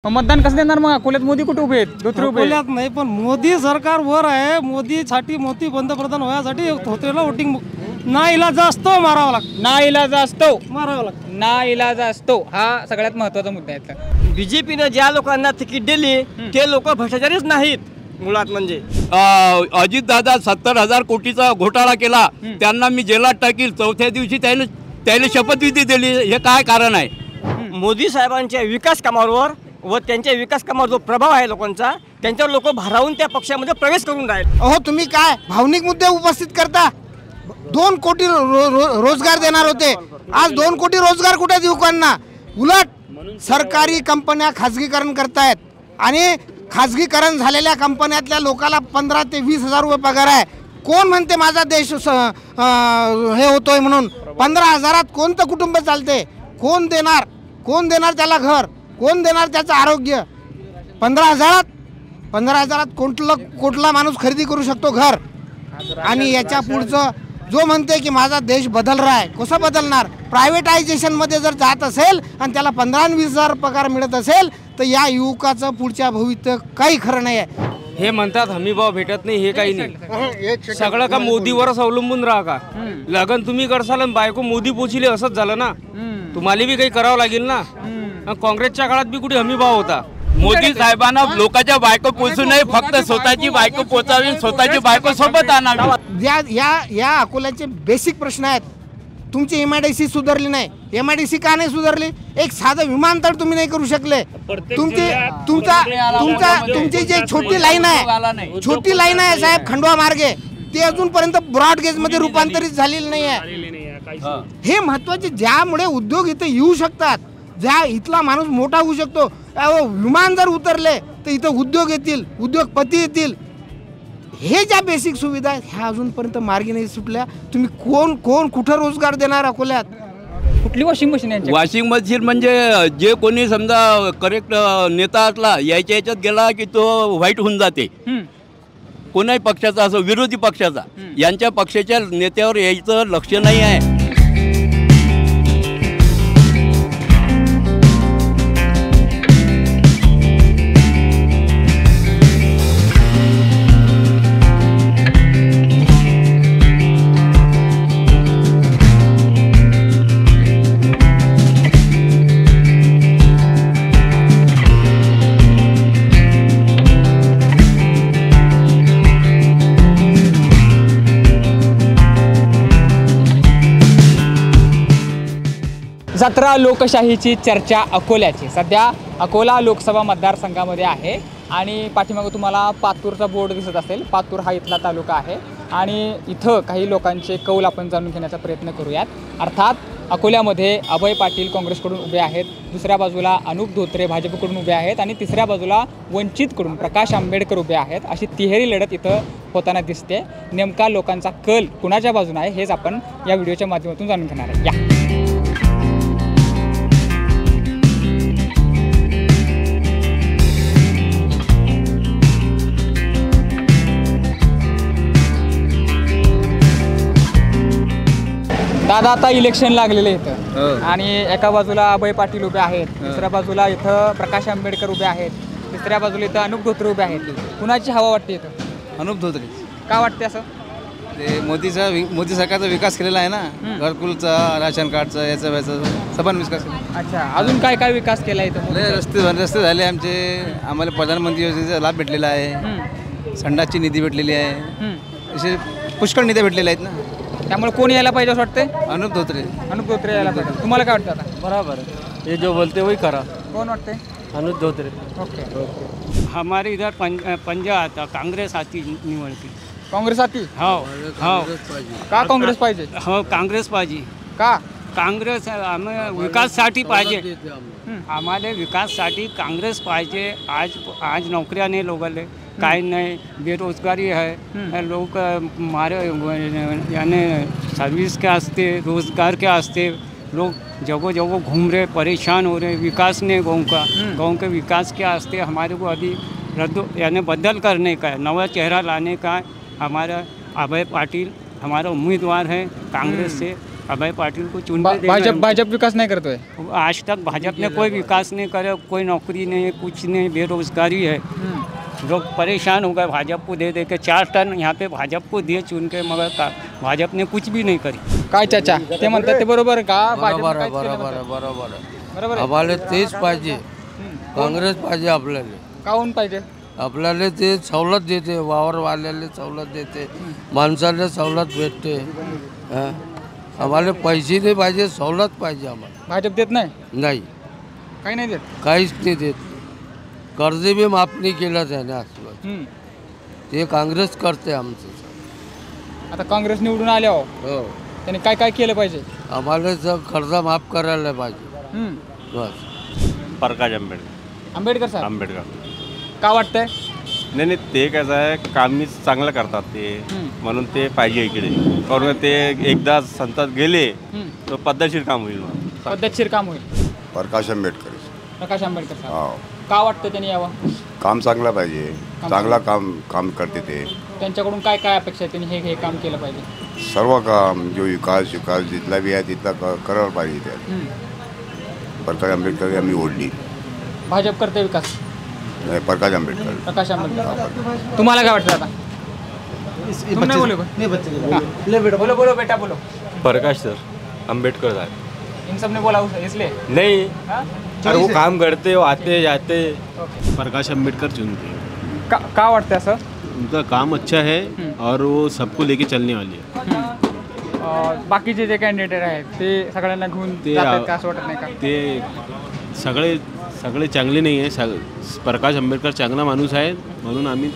मतदान कसं देणार मग? अकोल्यात मोदी कुठे उभे आहेत? दुसरे उभे आहेत. अकोल्यात नाही, पण मोदी सरकार वर आहे. मोदीसाठी मोदी पंतप्रधान होण्यासाठी धोत्रेला वोटिंग नाईलाज असतो, मारावा लागतो. नाईलाज असतो, मारावा लागतो. नाईलाज असतो, हा सगळ्यात महत्वाचा मुद्दा आहे. बीजेपीने ज्या लोकांना तिकीट दिली ते लोक भ्रष्टाचारीच नाहीत मुळात. म्हणजे अजित दादा 70,000 कोटीचा घोटाळा केला, त्यांना मी जेलात टाकील. चौथ्या दिवशी त्याने शपथविधी दिली. हे काय कारण आहे? मोदी साहेबांच्या विकास कामावर व त्यांच्या विकास कामावर जो प्रभाव आहे लोकांचा, त्यांच्यावर लोक भारावून त्या पक्षामध्ये प्रवेश करून राहिले. अहो, तुम्ही काय भावनिक मुद्दे उपस्थित करता? 2 कोटी रोजगार देणार होते, आज 2 कोटी रोजगार कुठे देऊ लोकांना? उलट सरकारी कंपन्या खाजगीकरण करतायत आणि खाजगीकरण झालेल्या कंपन्यातल्या लोकांना 15 ते 20 हजार रुपये पगार आहे. कोण म्हणते माझा देश हे होतोय म्हणून? 15,000 कोणतं कुटुंब चालते? कोण देणार त्याला घर? कोण देणार त्याचं आरोग्य? 15,000 कुठला माणूस खरेदी करू शकतो घर? आणि याच्या पुढचं जो म्हणते की माझा देश बदल रहा आहे, कसं बदलणार? प्रायव्हेटायझेशनमध्ये जर जात असेल आणि त्याला 15-20 हजार पगार मिळत असेल तर या युवकाचं पुढच्या भविष्य काही खरं नाही आहे. हे म्हणतात हमी भाव भेटत नाही, हे काही नाही. सगळं का मोदीवरच अवलंबून राहा का? लग्न तुम्ही करसाल आणि बायको मोदी पोचले, असंच झालं ना. तुम्हाला बी काही करावं लागेल ना. काँग्रेसच्या काळात बी कुठे हमी भाव होता? मोदी साहेबांना लोकांच्या बायको पोचू नये, फक्त स्वतःची बायको पोचावी, स्वतःची बायको सोबत आणावी. या अकोल्याचे बेसिक प्रश्न आहेत. तुमची MIDC सुधारली नाही. MIDC का नाही सुधारली? एक साधं विमानतळ तुम्ही नाही करू शकले. तुमची जी छोटी लाईन आहे साहेब, खंडवा मार्गे, ते अजूनपर्यंत ब्रॉडगेज मध्ये रूपांतरित झालेली नाही आहे. हे महत्वाचे, ज्यामुळे उद्योग इथे येऊ शकतात, ज्या इथला माणूस मोठा होऊ शकतो. विमान जर उतरले तर इथं उद्योग येतील, उद्योगपती येतील. हे ज्या बेसिक सुविधा आहेत ह्या अजूनपर्यंत मार्गी नाही सुटल्या. तुम्ही कोण कुठं रोजगार देणार अकोल्यात? कुठली वॉशिंग मशीन आहे? वॉशिंग मशीन म्हणजे जे कोणी समजा करेक्ट नेता असला, याच्यात गेला की तो व्हाईट होऊन जाते. कोणाही पक्षाचा असो, विरोधी पक्षाचा, यांच्या पक्षाच्या नेत्यावर यायचं लक्ष नाही आहे. जत्रा लोकशाहीची चर्चा अकोल्याची सध्या अकोला लोकसभा मतदारसंघामध्ये आहे. आणि पाठीमागं तुम्हाला पातूरचा बोर्ड दिसत असेल. पातूर हा इथला तालुका आहे आणि इथं काही लोकांचे कौल आपण जाणून घेण्याचा प्रयत्न करूयात. अर्थात अकोल्यामध्ये अभय पाटील काँग्रेसकडून उभे आहेत, दुसऱ्या बाजूला अनुप धोत्रे भाजपकडून उभे आहेत आणि तिसऱ्या बाजूला वंचितकडून प्रकाश आंबेडकर उभे आहेत. अशी तिहेरी लढत इथं होताना दिसते. नेमका लोकांचा कल कुणाच्या बाजूने आहे हेच आपण या व्हिडिओच्या माध्यमातून जाणून घेणार आहे. या दादा, आता इलेक्शन लागलेले इथं आणि एका बाजूला अभय पाटील उभे आहेत, दुसऱ्या बाजूला इथं प्रकाश आंबेडकर उभे आहेत, तिसऱ्या बाजूला इथं अनुप धोत्रे उभे आहेत. कुणाची हवा वाटते इथं? अनुप धोत्रे. का वाटते असं? ते मोदी सरकारचा विकास केलेला आहे ना, घरकुलचा, राशन कार्डचा, याचा सगळा विकास केला. अच्छा, अजून काय काय विकास केला इथं? रस्ते झाले आमचे. आम्हाला प्रधानमंत्री योजनेचा लाभ भेटलेला आहे, संडासची निधी भेटलेली आहे, असे पुष्कळ निधी भेटलेल्या आहेत ना. त्यामुळे कोण यायला पाहिजे असं वाटतंय? अनुप धोत्रे. अनुप धोत्रे यायला पाहिजे. तुम्हाला काय वाटतं आता? बराबर ये जो बोलते वही करा. कोण वाटतंय? अनुप धोत्रे. ओके. हमारे इधर पंजा आता कांग्रेस आती निवडती. काँग्रेस आती? हो हो. का काँग्रेस पाहिजे? हो, काँग्रेस पाहिजे. का? काँग्रेस आम्हाला विकाससाठी पाहिजे. आम्हाला विकाससाठी काँग्रेस पाहिजे. आज नोकऱ्या नाही लोकांना, काही नाही, बेरोजगारी है. लोग मारे यानी सर्विस क्या असते, रोजगार क्या असते, लोग जगह जगह घूम रहे, परेशान हो रहे. विकास नहीं गाँव के विकास क्या असते, हमारे को अभी यानी बदल करने का, नया चेहरा लाने का. हमारा अभय पाटिल हमारा उम्मीदवार है कांग्रेस से. अभय पाटिल को चुन के देना भाजप है। भाजप विकास नहीं करतोय. आज तक भाजपा ने कोई विकास नहीं करे, कोई नौकरी नहीं, कुछ नहीं, बेरोजगारी है। लोग परेशान हो गए भाजपा को दे दे के। 4 टन यहाँ पे भाजपा को दिए चुन के, मगर भाजपा ने कुछ भी नहीं करी। काय चाचा ते म्हणतात ते बरोबर का? बरोबर आहे, भाजपनं काहीच केलं बरोबर आहे, नव्हतं. बरोबर आहे. बरोबर आहे. आम्हाला तेच पाहिजे, काँग्रेस पाहिजे आपल्याला. काहून पाहिजे? आपल्याला ते सवलत देते, वावरवाल्याला सवलत देते, माणसाला सवलत भेटते. हं? आम्हाला पैसे नाही पाहिजे, सवलत पाहिजे आम्हाला. भाजप देत नाही, नाही, काही नाही देत. काहीच नाही देत. कर्ज बी माफ नाही केलं त्याने आजवर. हम्म. ते काँग्रेस करते आमचं. आता काँग्रेस निवडून आल्यावर हो, त्यांनी काय काय केलं पाहिजे? आम्हाला कर्ज माफ करायला पाहिजे हम्म. बस. प्रकाश आंबेडकर. आंबेडकर साहेब आंबेडकर का वाटतंय? नाही ते कसं आहे, कामी चांगलं करतात ते, म्हणून ते पाहिजे इकडे. कारण ते एकदा संतात गेले तर पद्धतशीर काम होईल. पद्धतशीर काम होईल. प्रकाश आंबेडकर. प्रकाश आंबेडकर साहेब हो, का वाटतं त्यांनी यावं? काम चांगलं पाहिजे, चांगला काम करते ते. त्यांच्याकडून काय काय अपेक्षा आहे? त्यांनी हे काम केलं पाहिजे. सर्व काम जो विकास जिथला बी आहे तिथला करायला पाहिजे त्या. प्रकाश आंबेडकर आम्ही ओढली. भाजप करते विकास, नाही, प्रकाश आंबेडकर. प्रकाश आंबेडकर. तुम्हाला काय वाटतं आता? तुम नहीं बोले कोई? बोलो बोलो बेटा बोलो. प्रकाश सर, अम्बेडकर साहब. इन सब ने बोला इसलिए नहीं, हाँ? अरे वो काम करते, वो आते जाते. प्रकाश अम्बेडकर चुनते. का वाटतं असं? उनका काम अच्छा है और वो सबको लेके चलने वाली है. बाकीचे जे कॅन्डिडेट आहेत ते सगळ्यांना घेऊन ते जातात का, असं वाटत नाही का? ते सगळे चांगले नाही आहे. प्रकाश आंबेडकर चांगला माणूस आहे, म्हणून आम्ही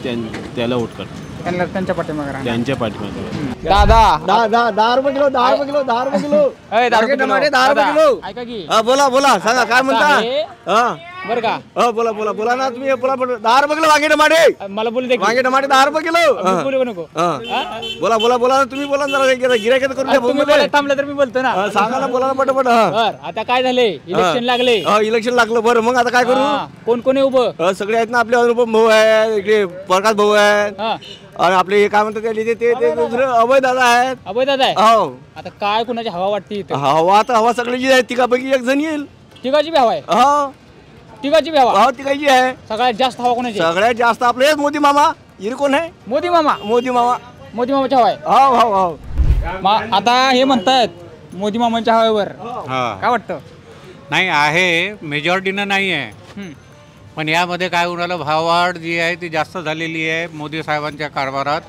त्याला वोट करतो. त्यांच्या पाठीमागे राहणार. त्यांच्या पाठीमागे. दादा 10 रुपये किलो, 10 रुपये किलो, 10 रुपये किलो. अय, 10 रुपये टमाटे किलो. 10 रुपये दादा, किलो. ऐका की हा, बोला बोला, सांगा काय म्हणता. आहे, हा, बरं का? बोला बोला बोला ना तुम्ही. बोला बोला. 10 रुपये किलो वांगे टमाटे. मला बोलू दे की. वांगे टमाटे 10 रुपये किलो. हा. मी बोलू नको. हा. हा? बोला बोला बोला ना तुम्ही. बोला ना जरा, गिरायक करून द्या. तुम्ही बोला, थांबलं तर मी बोलतो ना. हा, सांगा ना, बोला ना पटापट. हा. बर, आता काय झाले? इलेक्शन लागले. हा, इलेक्शन लागलं. बरं, मग आता काय करू? हा, कोण कोण आहे उभं? सगळे आहेत ना आपले. अनुपम भाऊ आहे, इकडे प्रकाश भाऊ आहेत, हा, आणि आपले हे काय म्हणतात ते दुसरे अभय दादा आहेत. अभय दादा आहे. हो, आता काय कुणाची हवा वाटते इथे? हवा तर हवा सगळ्याची आहे. तिघापैकी एक जण येईल. तिघाची बी हवा आहे. हो, तिघाची बी हवा. हो, तिघाची आहे. सगळ्यात जास्त हवा कोणाची आहे? सगळ्यात जास्त आपले हेच मोदी मामा. इथे कोण आहे? मोदी मामा. मोदी मामा. मोदी मामाची हवा आहे. हो हो हो. आता हे म्हणतायत मोदी मामांच्या हवेवर काय वाटतं? नाही आहे, मेजॉरिटीनं नाही आहे. पण यामध्ये काय उन्हाला भाववाढ जी आहे ती जास्त झालेली आहे मोदी साहेबांच्या कारभारात.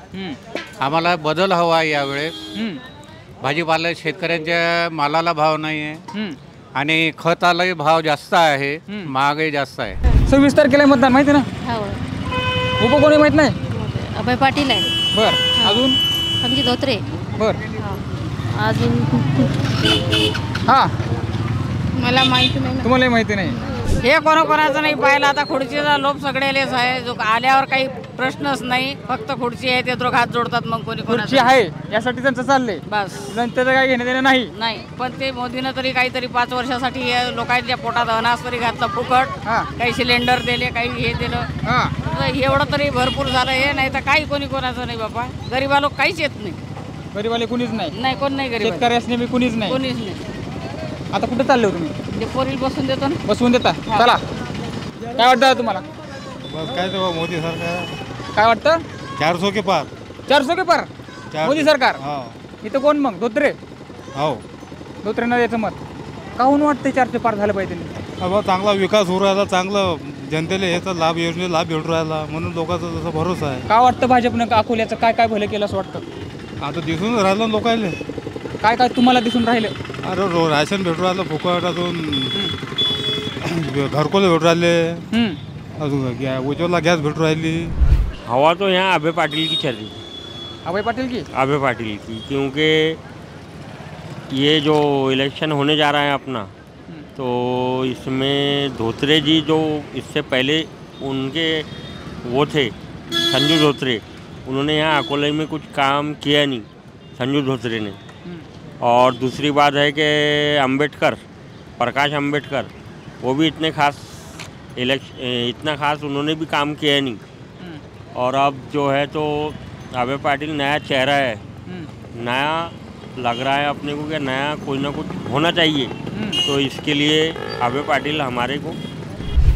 आम्हाला बदल हवा आहे यावेळेस. भाजीपाला शेतकऱ्यांच्या मालाला भाव नाही आहे आणि खतालाही भाव जास्त आहे, महागाई जास्त आहे. 26 तारखेला मतदान माहिती ना? हो, उभं कोणी माहित नाही. अभय पाटील आहे. बर, अजून संजय धोत्रे. बर, अजून हा, मला माहिती नाही. तुम्हाला माहिती नाही. हे कोणाचं नाही पाहिलं. आता खुर्चीचा लोभ सगळेलेच आहे. जो आल्यावर काही प्रश्नच नाही, फक्त खुर्ची आहे ते हात जोडतात. मग कोणी खुर्ची आहे यासाठी त्यांचं चाललंय, बस. नंतर काही घेणं देणं नाही. नाही, पण ते मोदीनं तरी काहीतरी 5 वर्षासाठी हे लोकांच्या पोटात अनाज तरी घातलं फुकट. काही सिलेंडर दिले, काही हे दिलं. तर एवढं तरी भरपूर झालं. हे नाही तर काही कोणाचं नाही बाबा. गरीबा लोक काहीच येत नाही. गरीबाले कुणीच नाही. नाही, कोण नाही गरीब. शेतकऱ्यासने मी कुणीच नाही. कोणीच नाही. आता कुठे चालले हो तुम्ही? ते पोरील बसून देतो ना. बसवून देता. चला, काय वाटतं तुम्हाला? बस काय तो मोदी सरकार. काय वाटतं? 400 के पार. 400 के पार मोदी सरकार. इथं कोण मग? धोत्रे. हो, धोत्रेंना द्यायचं मत. काहून वाटतं 400 पार झालं पाहिजे? अब चांगला विकास होऊ राहिला, चांगलं जनतेला ह्याचा लाभ, योजनेचा लाभ भेटू राहिला, म्हणून लोकांचा जसा भरोसा आहे. का वाटतं भाजपनं अकोल्याचं काय काय भलं केलं असं वाटतं? आता दिसून राहिलं लोकायले. काय काय तुम्हाला दिसून राहिलं? अरे राशन भेटू राहिलं फुकट, अजून घरकुल भेटू राहिले, अजून उज्ज्वला गॅस भेटू राहिली. हवा तो यहाँ अभय पाटिल की चल रही. अभय पाटिल की? अभय पाटिल की, क्योंकि ये जो इलेक्शन होने जा रहा है अपना, तो इसमें धोत्रे जी जो इससे पहले उनके वो थे संजू धोत्रे, उन्होंने यहाँ अकोले में कुछ काम किया नहीं संजू धोत्रे ने. और दूसरी बात है कि अम्बेडकर, प्रकाश अम्बेडकर, वो भी इतने खास इतना खास उन्होंने भी काम किया नहीं. और अब जो है तो अभय पाटिल नया चेहरा है, नया लग रहा है अपने को कि नया कोई ना कुछ होना चाहिए, तो इसके लिए अभय पाटिल हमारे को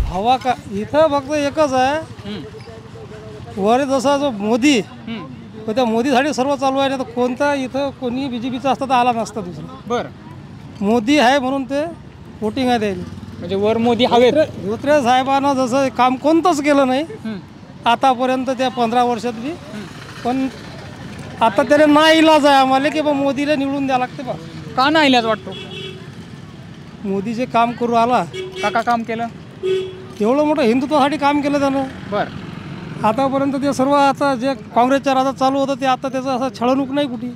हवा का इथं फक्त एकच आहे, वर जसा जो मोदी तर त्या मोदीसाठी सर्व चालू आहे. ना तर कोणता इथं कोणी BJPचा असता तर आला नसता दुसरा. बरं मोदी आहे म्हणून ते वोटिंग आहे द्यायला. म्हणजे वर मोदी हवेत. धोत्रे साहेबांना जसं काम कोणतंच केलं नाही आतापर्यंत त्या 15 वर्षात बी, पण आता त्याला ना इलाज आहे आम्हाला की बा मोदीला निवडून द्यावं लागते. बा का ना इलाज वाटतो? मोदी जे काम करू आला, का काम केलं? एवढं मोठं हिंदुत्वासाठी काम केलं त्यानं. बरं आतापर्यंत ते सर्व आता जे काँग्रेसच्या राजात चालू होतं ते आता त्याचं असं छळणूक नाही कुठे.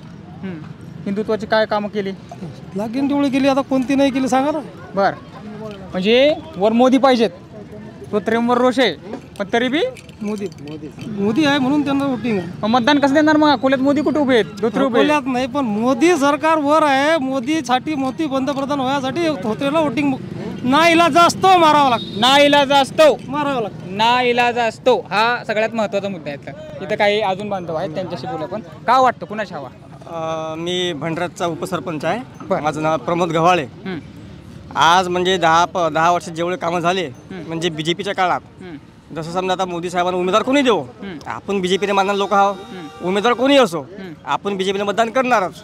हिंदुत्वाची काय कामं केली? लागीन तेवढी केली, आता कोणती नाही केली सांगा ना. बरं म्हणजे वर मोदी पाहिजेत, धोत्रेंवर रोष आहे, पण तरी बी मोदी आहे म्हणून त्यांना वोटिंग आहे. मग मतदान कसं देणार? मग अकोल्यात मोदी कुठे उभे आहेत? धोत्रे उभे आहेत. अकोल्यात नाही, पण मोदी सरकार वर आहे. मोदीसाठी मोदी पंतप्रधान व्हायसाठी धोत्रेला वोटिंग ना इलाज असतो मारावा लागतो. ना इलाज असतो मारावा लागतो. ना इलाज असतो हा सगळ्यात महत्त्वाचा मुद्दा आहे. इथं काही अजून बांधव आहेत, त्यांच्याशी बोलू आपण. का वाटतं कुणाची हवा? मी भंडाराचा उपसरपंच आहे. माझं नाव प्रमोद गव्हाळे. आज म्हणजे 10 वर्षात जेवढे कामं झाले म्हणजे BJPच्या काळात, जसं समजा आता मोदी साहेबांना उमेदवार कोणी देऊ, आपण BJPने मानणारे लोक आहोत. उमेदवार कोणी असो आपण BJPने मतदान करणारच.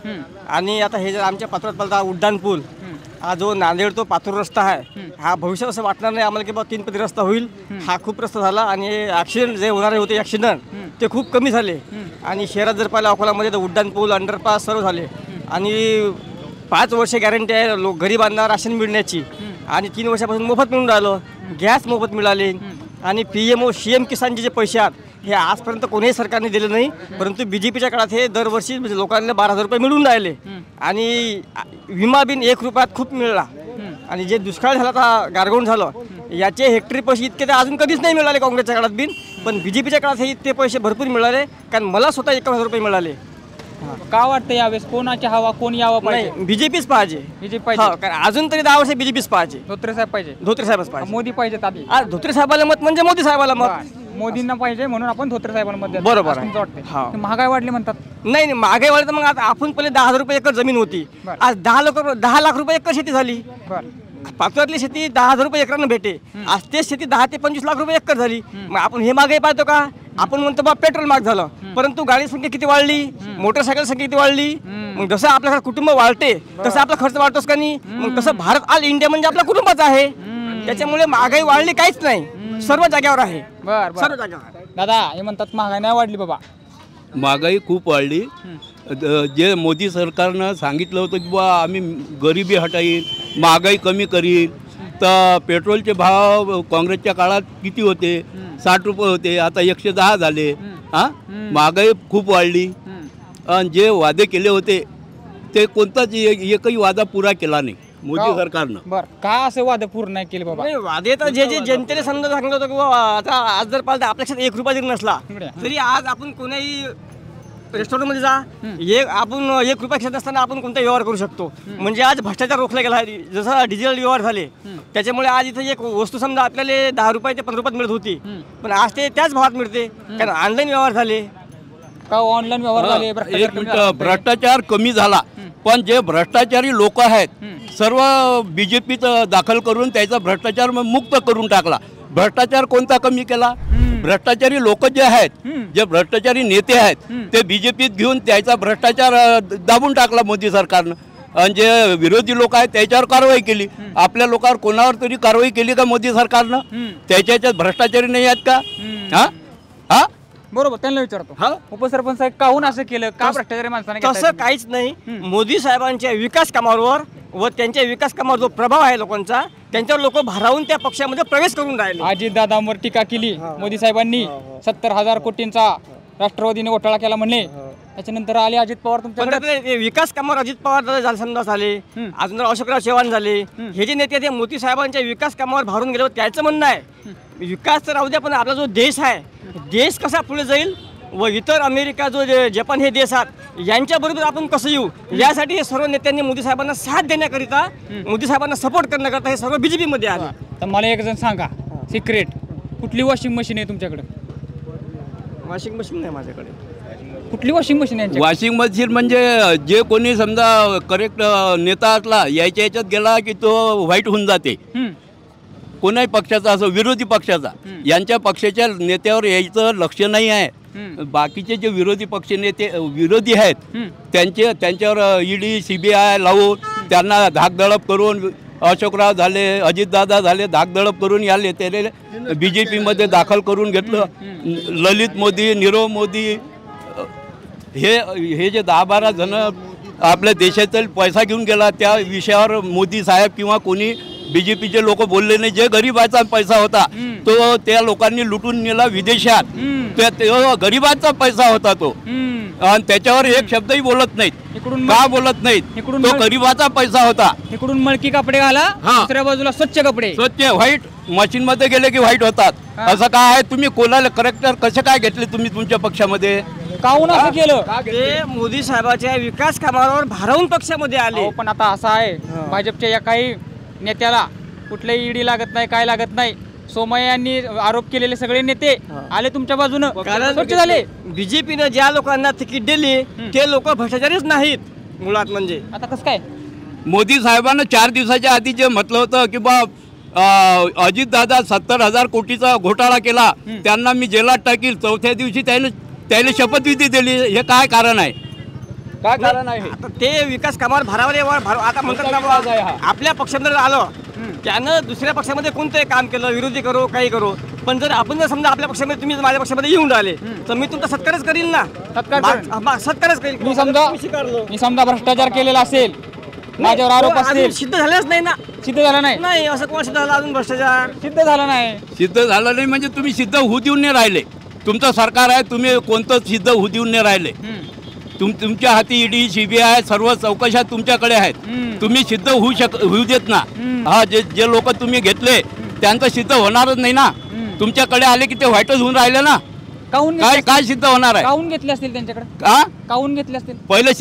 आणि आता हे जर आमच्या पात्रात पडता उड्डाण पूल, हा जो नांदेड तो पातूर रस्ता आहे, हा भविष्यात असं वाटणार नाही आम्हाला की बा 3 पदरी रस्ता होईल. हा खूप रस्ता झाला आणि ॲक्सिडेंट जे होणारे होते ॲक्सिडेंट ते खूप कमी झाले. आणि शहरात जर पाहिलं अकोलामध्ये तर उड्डाण पूल, अंडरपास सर्व झाले. आणि 5 वर्ष गॅरंटी आहे गरिबांना राशन मिळण्याची. आणि 3 वर्षापासून मोफत मिळून राहिलं, गॅस मोफत मिळाले. आणि PMO CM किसानचे जे पैसे आहेत हे आजपर्यंत कोणीही सरकारने दिले नाही, परंतु BJPच्या काळात हे दरवर्षी म्हणजे लोकांना 12,000 रुपये मिळून राहिले. आणि विमा बिन 1 रुपयात खूप मिळाला. आणि जे दुष्काळ झाला आता गारगोण झालं, याचे हेक्टरी पैसे इतके तर अजून कधीच नाही मिळाले काँग्रेसच्या काळात बिन. पण BJPच्या काळात हे ते पैसे भरपूर मिळाले, कारण मला स्वतः 51,000 रुपये मिळाले. का वाटतं यावेळेस कोणाची हवा, कोण यावं पाहिजे? BJPच पाहिजे. BJP पाहिजे. कारण अजून तरी 10 वर्ष BJPच पाहिजे. धोत्रे साहेब पाहिजे. धोत्रे साहेबच पाहिजे. मोदी पाहिजेत आधी. धोत्रे साहेबाला मत म्हणजे मोदी साहेबाला मत. मोदींना पाहिजे म्हणून आपण धोत्रे साहेबांना मत देतो. बरोबर असं तुमचं वाटतं? महागाई वाढली म्हणतात. नाही महागाई वाढली तर मग आता आपण पहिले 10,000 रुपये एकर जमीन होती, आज 10 लाख रुपये एकर शेती झाली. पाचव्यातली शेती 10,000 रुपये एकरानं भेटे, आज तेच शेती 10 ते 25 लाख रुपये एकर झाली. मग आपण हे महागाई पाहतो का? आपण म्हणतो बा पेट्रोल महाग झालं, परंतु गाडी संख्या किती वाढली, मोटरसायकल संख्या किती वाढली. मग जसं आपल्याकडे कुटुंब वाढते तसं आपला खर्च वाढतोच का नाही? मग तसं भारत ऑल इंडिया म्हणजे आपला कुटुंबाचा आहे. त्याच्यामुळे महागाई वाढली काहीच नाही, सर्व जागेवर आहे. सर्व जागेवर. दादा हे म्हणतात महागाई नाही वाढली बाबा. महागाई खूप वाढली. जे मोदी सरकारनं सांगितलं होतं की बा आम्ही गरिबी हटाईन, महागाई कमी करीन, तर पेट्रोलचे भाव काँग्रेसच्या काळात किती होते? 60 रुपये होते, आता 110 झाले. महागाई खूप वाढली. आणि जे वादे केले होते ते कोणताच एकही वादा पुरा केला नाही मोदी सरकारनं. बरं का असे वादे पूर्ण नाही केले बाबा? वादे तर जे जनतेने समजा सांगितलं होतं की आता आज जर पाहिलं आपल्याकडे 1 रुपया जरी नसला तरी आज आपण कोणाही रेस्टॉरंटमध्ये जा, आपण 1 रुपया घेत असताना आपण कोणता व्यवहार करू शकतो. म्हणजे आज भ्रष्टाचार रोखला गेला आहे. जसं डिजिटल व्यवहार झाले त्याच्यामुळे आज इथं एक वस्तू समजा आपल्याला 10 रुपये ते 15 रुपयात मिळत होती, पण आज ते त्याच भावात मिळते, कारण ऑनलाईन व्यवहार झाले. का ऑनलाईन व्यवहार झाले? एक मिनिट, भ्रष्टाचार कमी झाला, पण जे भ्रष्टाचारी लोक आहेत सर्व BJPत दाखल करून त्याचा भ्रष्टाचार मुक्त करून टाकला. भ्रष्टाचार कोणता कमी केला? भ्रष्टाचारी लोक जे आहेत, जे भ्रष्टाचारी नेते आहेत ते BJPत घेऊन त्याचा भ्रष्टाचार दाबून टाकला मोदी सरकारनं. आणि जे विरोधी लोक आहेत त्याच्यावर कारवाई केली. आपल्या लोकांवर कोणावर तरी कारवाई केली का मोदी सरकारनं? त्याच्यात भ्रष्टाचारी नाही आहेत का? हा बरोबर, त्यांना विचारतो. उपसरपंच साहेब काहून असं केलं? का भ्रष्टाचारी माणसाने? तसं काहीच नाही. मोदी साहेबांच्या विकास कामावर व त्यांच्या विकास कामावर जो प्रभाव आहे लोकांचा, त्यांच्यावर लोक भारावून त्या पक्षामध्ये प्रवेश करून राहिले. अजितदादांवर टीका केली मोदी साहेबांनी. 70,000 कोटींचा राष्ट्रवादीने घोटाळा केला म्हणले. त्याच्यानंतर आले अजित पवार तुमच्याकडे. विकास कामावर अजित पवार समजा झाले, अजून अशोकराव चव्हाण झाले. हे जे नेते ते मोदी साहेबांच्या विकास कामावर भारून गेले. त्याचं म्हणणं आहे विकास तर राहू द्या, पण आपला जो देश आहे, देश कसा पुढे जाईल व इतर अमेरिका जो जपान हे देश आहेत यांच्याबरोबर आपण कसं येऊ, यासाठी हे सर्व नेत्यांनी मोदी साहेबांना साथ देण्याकरिता, मोदी साहेबांना सपोर्ट करण्याकरिता हे सर्व BJPमध्ये आले. तर मला एक जण सांगा सिक्रेट, कुठली वॉशिंग मशीन आहे तुमच्याकडे? वॉशिंग मशीन नाही माझ्याकडे. कुठली वॉशिंग मशीन यांची? वॉशिंग मशीन म्हणजे जे कोणी समजा करेक्ट नेता असला याच्या याच्यात गेला की तो व्हाईट होऊन जाते. कोणाही पक्षाचा असो, विरोधी पक्षाचा, यांच्या पक्षाच्या नेत्यावर यायचं लक्ष नाही आहे. बाकीचे जे विरोधी पक्ष नेते विरोधी आहेत त्यांच्यावर ईडी CBI लावून त्यांना धाकधडक करून, अशोकराव झाले, अजितदादा झाले, धाकधडक करून या नेत्याने BJPमध्ये दाखल करून घेतलं. ललित मोदी, नीरव मोदी, हे जे 10-12 जण आपल्या देशातील पैसा घेऊन गेला त्या विषयावर मोदी साहेब किंवा कोणी BJPचे लोक बोलले नाही. जे गरिबाचा पैसा होता तो त्या लोकांनी लुटून नेला विदेशात. त्या गरिबांचा पैसा होता तो, आणि त्याच्यावर एक शब्दही बोलत नाहीत. का बोलत नाहीत? तो गरिबाचा पैसा होता. इकडून मळकी कपडे घाला, दुसऱ्या बाजूला स्वच्छ कपडे, स्वच्छ व्हाईट. मशीन मध्ये गेले की व्हाईट होतात. असं काय आहे? तुम्ही कोणाला करेक्टर कसे काय घेतले तुम्ही तुमच्या पक्षामध्ये? काहून असं केलं? ते मोदी साहेबांच्या विकास कामावर भारावून पक्षामध्ये आले. पण आता असं आहे, भाजपच्या या काही नेत्याला कुठल्याही ईडी लागत नाही, काय लागत नाही. सोमय्या यांनी आरोप केलेले सगळे नेते आले तुमच्या बाजूनं, कारण स्वच्छ झाले. BJPनं ज्या लोकांना तिकीट दिली ते लोक भ्रष्टाचारीच नाहीत मुळात. म्हणजे आता कसं काय? मोदी साहेबांना 4 दिवसाच्या आधी जे म्हटलं होतं की बा अजितदादा 70,000 कोटीचा घोटाळा केला, त्यांना मी जेलात टाकील, चौथ्या दिवशी त्याने शपथविधी दिली. हे काय कारण आहे? काय कारण आहे? आता ते विकास कामावर भारावले. आता म्हणतात ना आपल्या पक्षामध्ये आलं त्यानं दुसऱ्या पक्षामध्ये कोणतंही काम केलं, विरोधी करो काही करो, पण जर आपण जर समजा आपल्या पक्षामध्ये तुम्ही माझ्या पक्षामध्ये येऊन राहिले तर मी तुमचा सत्कारच करील ना. सत्कारच करील. मी समजा भ्रष्टाचार केलेला असेल, माझ्यावर आरोप असतील, सिद्ध झालेच नाही ना. सिद्ध झाला नाही. नाही असं कोण सिद्ध झालं अजून? भ्रष्टाचार सिद्ध झाला नाही. सिद्ध झालं नाही म्हणजे तुम्ही सिद्ध होऊ देऊन नाही राहिले. तुमचं सरकार आहे, तुम्ही कोणतं सिद्ध होऊ देऊन नाही राहिले. तुमच्या हाती ईडी CBI सर्व चौकशा तुमच्याकडे आहेत. तुम्ही सिद्ध होऊ देत ना. हा जे लोक तुम्ही घेतले त्यांचं सिद्ध होणारच नाही ना. तुमच्याकडे आले की ते व्हाईटच होऊन राहिले ना. काय सिद्ध होणार आहे? काहून घेतले असतील त्यांच्याकडे? काहून घेतले असतील? पहिले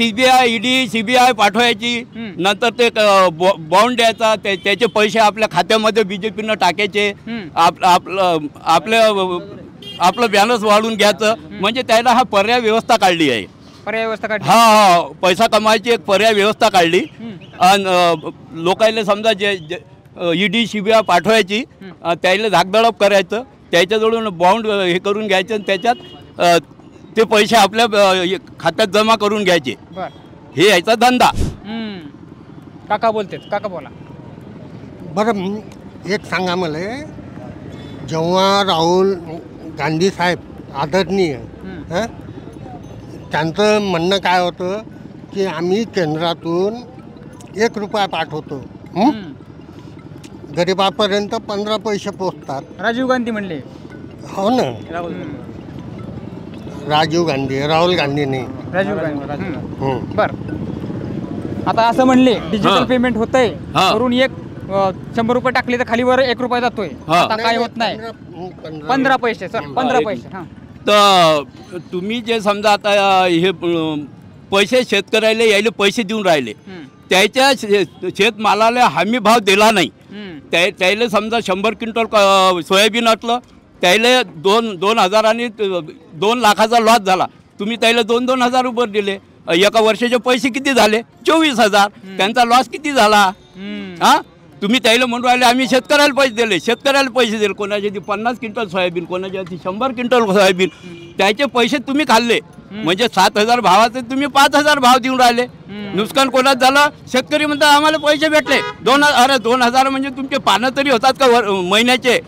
ईडी CBI पाठवायची, नंतर ते बॉन्ड द्यायचा, त्याचे पैसे आपल्या खात्यामध्ये BJPनं टाकायचे, आपलं बॅलन्स वाढून घ्यायचं. म्हणजे त्याला हा पर्याय व्यवस्था काढली आहे. हा पैसा कमायची एक पर्याय व्यवस्था काढली. आणि लोकांना समजा जे ईडी CBI पाठवायची, त्याला धाकधडक करायचं, त्याच्याजवळून बॉन्ड हे करून घ्यायचं आणि त्याच्यात ते पैसे आपल्या खात्यात जमा करून घ्यायचे. हे याचा धंदा. काका बोलतेत, काका बोला. बरं एक सांगा मला, जेव्हा राहुल गांधी साहेब आदरणीय त्यांचं म्हणणं काय होतं की आम्ही केंद्रातून 1 रुपया पाठवतो, गरिबापर्यंत 15 पैसे पोचतात. राजीव गांधी म्हणले. हो ना, राजीव गांधी, राहुल गांधी नाही, राजीव गांधी. बर, आता असं म्हणले डिजिटल पेमेंट होतंय, वरून 100 रुपये टाकले तर खालीवर 1 रुपया जातोय. आता काय होत नाही, 15 पैसे. सर 15 पैसे. तर तुम्ही जे समजा आता हे पैसे शेतकऱ्याला यायले पैसे देऊन राहिले, त्याच्या शेतमालाला हमी भाव दिला नाही. त्याला समजा 100 क्विंटल सोयाबीन असलं, त्याला 2,000 आणि 2 लाखाचा लॉस झाला. तुम्ही त्याला 2,000 रुपये दिले. एका वर्षाचे पैसे किती झाले? 24,000. त्यांचा लॉस किती झाला? तुम्ही त्याला म्हणून राहिले आम्ही शेतकऱ्याला पैसे दिले, शेतकऱ्याला पैसे दिले. कोणाच्या ती 50 क्विंटल सोयाबीन, कोणाच्या ती 100 क्विंटल सोयाबीन, त्याचे पैसे तुम्ही खाल्ले. म्हणजे 7,000 भावाचे तुम्ही 5,000 भाव देऊन राहिले. नुकसान कोणाच झालं? शेतकरी म्हणतात आम्हाला पैसे भेटले 2,000 म्हणजे तुमचे पानं तरी होतात का महिन्याचे?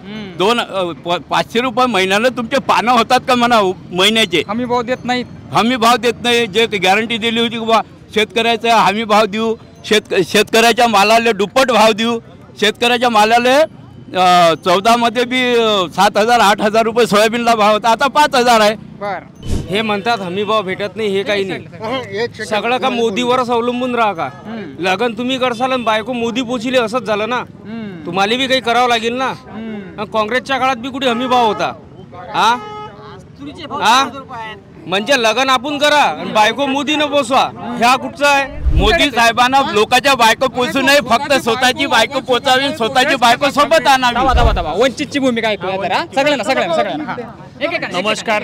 500 रुपये महिन्याला तुमचे पानं होतात का म्हणा महिन्याचे? हमी भाव देत नाहीत. हमी भाव देत नाही. जे गॅरंटी दिली होती की बा शेतकऱ्याचा हमी भाव देऊ, शेतकऱ्याच्या मालाला दुप्पट भाव देऊ. शेतकऱ्याच्या मालाला 14 मध्ये बी 7,000 8,000 रुपये सोयाबीनला भाव होता, आता 5,000 आहे. हे म्हणतात हमी भाव भेटत नाही, हे काही नाही. सगळं का मोदीवरच अवलंबून राहा का? लग्न तुम्ही करसाल आणि बायको मोदी पोचले, असंच झालं ना. तुम्हाला बी काही करावं लागेल ना. काँग्रेसच्या काळात बी कुठे हमी भाव होता? म्हणजे लग्न आपण करा आणि बायको मोदीनं पोचवा, ह्या कुठचं आहे? मोदी साहेबांना लोकांच्या बायको पोचू नये, फक्त स्वतःची बायको पोचावी, स्वतःची बायको सोबत आणावी. वंचितची भूमिका ऐकूया जरा. सगळ्यांना. नमस्कार.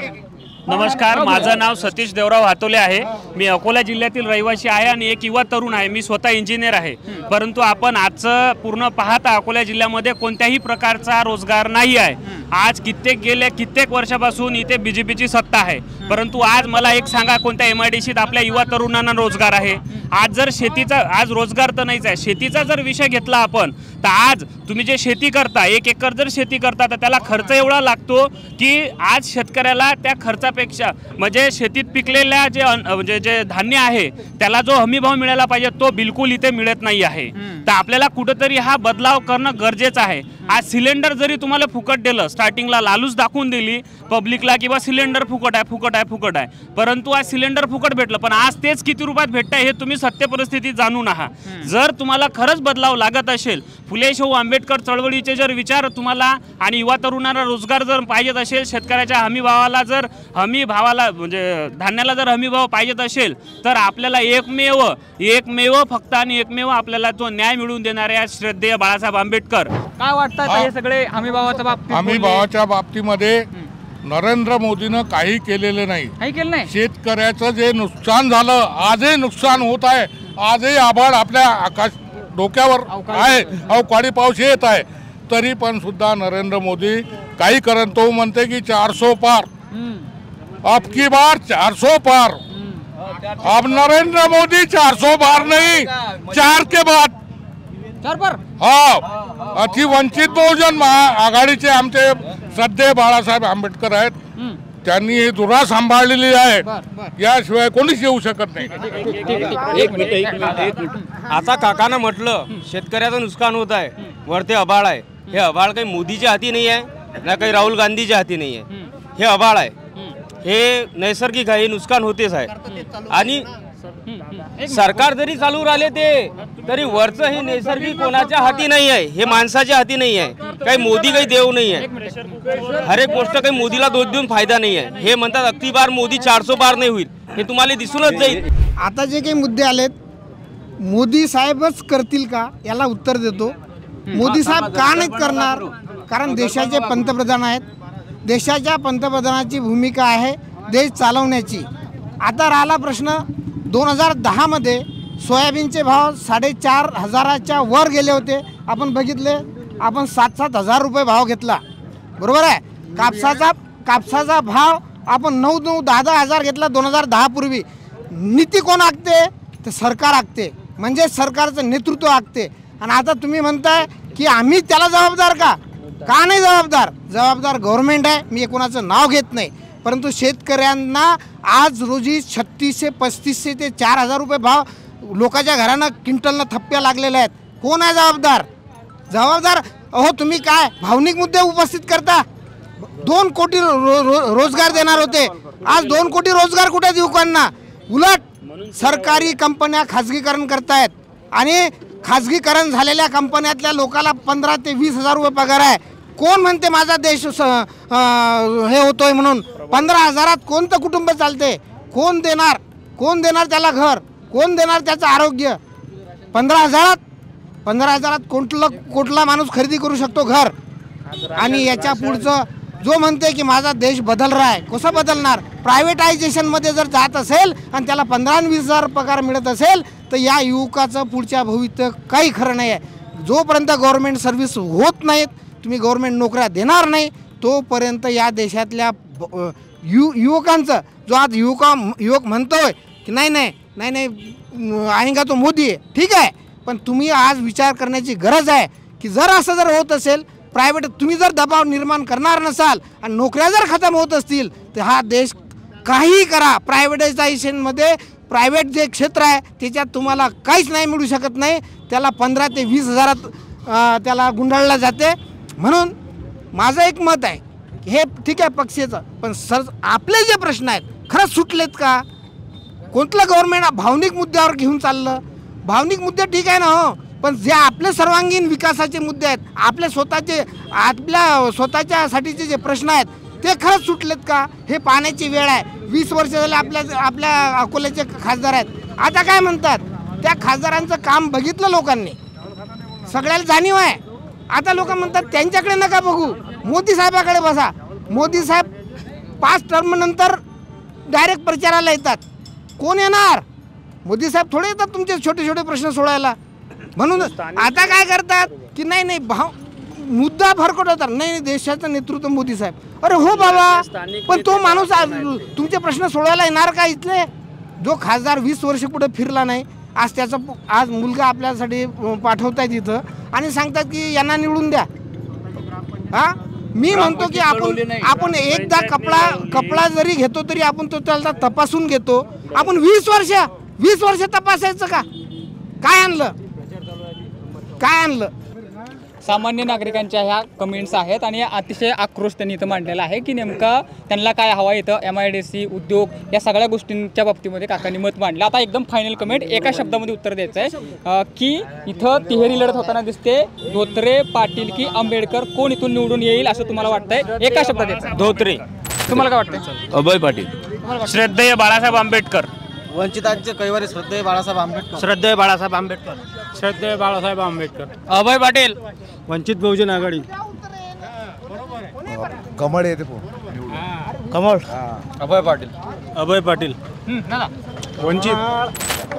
नमस्कार, माझं नाव सतीश देवराव हातोले आहे. मी अकोला जिल्ह्यातील रहिवासी आहे आणि एक युवा तरुण आहे. मी स्वतः इंजिनियर आहे. परंतु आपण आजचं पूर्ण पाहता अकोला जिल्ह्यामध्ये कोणत्याही प्रकारचा रोजगार नाही आहे. आज कित्येक वर्षापासून इथे बीजेपीची सत्ता आहे. परंतु आज मला एक सांगा, कोणत्या MIDCत आपल्या युवा तरुणांना रोजगार आहे? आज जर शेतीचा, आज रोजगार तर नाहीच आहे, शेतीचा जर विषय घेतला आपण, तर आज तुम्ही जे शेती करता, 1 एकर जर शेती करता तर त्याला खर्च एवढा लागतो की आज शेतकऱ्याला त्या खर्चापेक्षा म्हणजे शेतीत पिकलेल्या जे धान्य आहे त्याला जो हमीभाव मिळाला पाहिजे तो बिलकुल इथे मिळत नाही आहे. तर आपल्याला कुठेतरी हा बदलाव करणं गरजेचं आहे. आज सिलेंडर जरी तुम्हाला फुकट दिलं, स्टार्टिंगला लालूच दाखवून दिली पब्लिकला किंवा सिलेंडर फुकट आहे, परंतु आज सिलेंडर फुकट भेटलं, पण आज तेच किती रुपयात भेटतंय हे तुम्ही सत्य परिस्थितीत जाणून आहात. जर तुम्हाला खरंच बदलाव लागत असेल, फुले शाहू आंबेडकर चळवळीचे जर विचार तुम्हाला आणि युवा तरुणांना रोजगार जर पाहिजेत असेल, शेतकऱ्याच्या हमी भावाला म्हणजे धान्याला जर हमी भाव पाहिजेत असेल, तर आपल्याला एकमेव फक्त आणि एकमेव आपल्याला जो न्याय मिळवून देणारे श्रद्धेय बाळासाहेब आंबेडकर. काय वाटतं हे सगळे हमी भावाच्या बाबतीत? हमी भावाच्या बाबतीमध्ये नरेंद्र मोदीनं काही केलेलं नाही. शेतकऱ्याचं जे नुकसान झालं, आजही नुकसान होत आहे. आजही आभाळ आपल्या आकाश डोक्यावर आहे, अवकाळी पाऊस येत आहे, तरी पण सुद्धा नरेंद्र मोदी काही करत. तो म्हणते की 400 पार, अब की बार 400 पार. अब नरेंद्र मोदी 400 पार नहीं, 4 के बाद 4 पार. हा, अति वंचित बहुजन आघाडीचे आमचे श्रद्धेय बाळासाहेब आंबेडकर आहेत. त्यांनी ही धुरा सांभाळलेली आहे, याशिवाय कोणीच येऊ शकत नाही. एक मिनिट. आता काकानं म्हटलं शेतकऱ्याचं नुकसान होत आहे, वरते अभाळ आहे. हे अभाळ काही मोदीच्या हाती नाही आहे ना काही राहुल गांधीच्या हाती नाही आहे. हे अभाळ आहे, हे नैसर्गिक आहे, नुकसान होतेच आहे. आणि सरकार जरी चालू राहिले ते तरी वरचं हे नैसर्गिक कोणाच्या हाती नाही आहे, हे माणसाच्या हाती नाही आहे. काही मोदी काही देव नाही आहे. हर एक गोष्ट काही मोदीला दोष देऊन फायदा नाही आहे. हे म्हणतात अगदी बार मोदी 400 पार नाही होईल, हे तुम्हाला दिसूनच जाईल. आता जे काही मुद्दे आलेत, मोदी साहेबच करतील का याला उत्तर देतो. मोदी साहेब का नाही करणार? कारण देशाचे पंतप्रधान आहेत. देशाच्या पंतप्रधानाची भूमिका आहे देश चालवण्याची. आता राहिला प्रश्न, 2010 सोयाबीनचे भाव 4,500च्या वर गेले होते. आपण बघितले, आपण 7-7 हजार रुपये भाव घेतला, बरोबर आहे. कापसाचा भाव आपण 9-10 हजार घेतला 2010 पूर्वी. नीती कोण आखते? तर सरकार आखते, म्हणजे सरकारचं नेतृत्व आखते. आणि आता तुम्ही म्हणताय की आम्ही त्याला जबाबदार का नाही जबाबदार गव्हर्नमेंट आहे. मी कोणाचं नाव घेत नाही, परंतु शेतकऱ्यांना आज रोजी 3600, 3500 ते 4000 रुपये भाव लोकांच्या घरानं क्विंटलनं थप्प्या लागलेल्या आहेत. कोण आहे जबाबदार? अहो, तुम्ही काय भावनिक मुद्दे उपस्थित करता? 2 कोटी रोजगार देणार होते, आज 2 कोटी रोजगार कुठे देऊ युवकांना? उलट सरकारी कंपन्या खाजगीकरण करतायत आणि खाजगीकरण झालेल्या कंपन्यातल्या लोकांना 15 ते 20 हजार रुपये पगार आहे. कोण म्हणते माझा देश हे होतोय म्हणून? 15,000 कोणतं कुटुंब चालते? कोण देणार त्याला घर? कोण देणार त्याचं आरोग्य? 15,000 कुठला माणूस खरेदी करू शकतो घर? आणि याच्या पुढचं जो म्हणते की माझा देश बदल रहा आहे, कसं बदलणार? प्रायव्हेटायझेशनमध्ये जर जात असेल आणि त्याला 15-20 हजार पगार मिळत असेल तर या युवकाचं पुढच्या भविष्य काही खरं नाही आहे. जोपर्यंत गव्हर्नमेंट सर्व्हिस होत नाहीत, तुम्ही गव्हर्नमेंट नोकऱ्या देणार नाही, तोपर्यंत या देशातल्या युवकांचं, जो आज युवक म्हणतोय की नाही आएगा तो मोदी आहे, ठीक आहे, पण तुम्ही आज विचार करण्याची गरज आहे की जर असं जर होत असेल, प्रायव्हेट तुम्ही जर दबाव निर्माण करणार नसाल आणि नोकऱ्या जर खतम होत असतील तर हा देश काही करा, प्रायव्हेटायझेशनमध्ये प्रायव्हेट जे क्षेत्र आहे त्याच्यात तुम्हाला काहीच नाही मिळू शकत नाही. त्याला 15 ते 20 हजारात त्याला गुंडाळलं जाते. म्हणून माझं एक मत आहे, हे ठीक आहे पक्षाचं, पण आपले जे प्रश्न आहेत खरंच सुटलेत का? कोणतं गव्हर्नमेंट भावनिक मुद्द्यावर घेऊन चाललं? भावनिक मुद्दे ठीक आहे ना, हो, पण जे आपले सर्वांगीण विकासाचे मुद्दे आहेत, आपल्या स्वतःच्यासाठीचे जे प्रश्न आहेत ते खरंच सुटलेत का? हे पाहण्याची वेळ आहे. 20 वर्ष झाले आपल्या अकोल्याचे खासदार आहेत. आता काय म्हणतात? त्या खासदारांचं काम बघितलं लोकांनी, सगळ्याला जाणीव आहे. आता लोक म्हणतात त्यांच्याकडे नका बघू, मोदी साहेबाकडे बसा. मोदी साहेब 5 टर्म नंतर डायरेक्ट प्रचाराला येतात. कोण येणार? मोदी साहेब थोडे येतात तुमचे छोटे छोटे प्रश्न सोडवायला. म्हणून आता काय करतात की नाही भाव मुद्दा भरकटवतात. नाही देशाचं नेतृत्व मोदी साहेब. अरे हो बाबा, पण तो माणूस तुमचे प्रश्न सोडवायला येणार का इथले? जो खासदार 20 वर्ष कुठे फिरला नाही, आज त्याचा आज मुलगा आपल्यासाठी पाठवतायत इथं आणि सांगतात की यांना निवडून द्या. हा, मी म्हणतो की आपण एकदा कपडा जरी घेतो तरी आपण तो त्याला तपासून घेतो. आपण 20 वर्ष तपासायचं का? काय आणलं? सामान्य नागरिकांच्या ह्या कमेंट्स आहेत आणि अतिशय आक्रोश त्यांनी इथं मांडलेला आहे की नेमका त्यांना काय हवा. इथं MIDC उद्योग या सगळ्या गोष्टींच्या बाबतीमध्ये काकांनी मत मांडलं. आता एकदम फायनल कमेंट एका शब्दामध्ये उत्तर द्यायचं आहे की इथं तिहेरी लढत होताना दिसते. धोत्रे, पाटील की आंबेडकर, कोण इथून निवडून येईल असं तुम्हाला वाटतंय? एका शब्दात द्यायचं. धोत्रे. तुम्हाला काय वाटतंय? अभय पाटील. श्रद्धेय बाळासाहेब आंबेडकर. वंचितांचे कैवारी श्रद्धेय बाळासाहेब आंबेडकर. श्रद्धेय बाळासाहेब आंबेडकर. श्रद्धेय बाळासाहेब आंबेडकर. अभय पाटील. वंचित बहुजन आघाडी. कमळ येते कमळ. अभय पाटील. वंचित.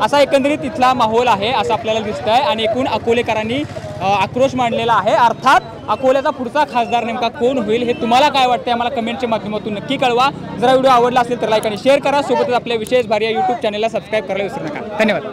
असा एकंदरीत इथला माहोल आहे असं आपल्याला दिसत आहे आणि एकूण अकोलेकरांनी आक्रोश मांडलेला आहे. अर्थात अकोल्याचा पुढचा खासदार नेमका कोण होईल हे तुम्हाला काय वाटतं आम्हाला कमेंटच्या माध्यमातून नक्की कळवा. जरा व्हिडिओ आवडला असेल तर लाईक आणि शेअर करा. सोबतच आपल्या विशेष भारी YouTube चॅनलला सबस्क्राईब करायला विसरू नका. धन्यवाद.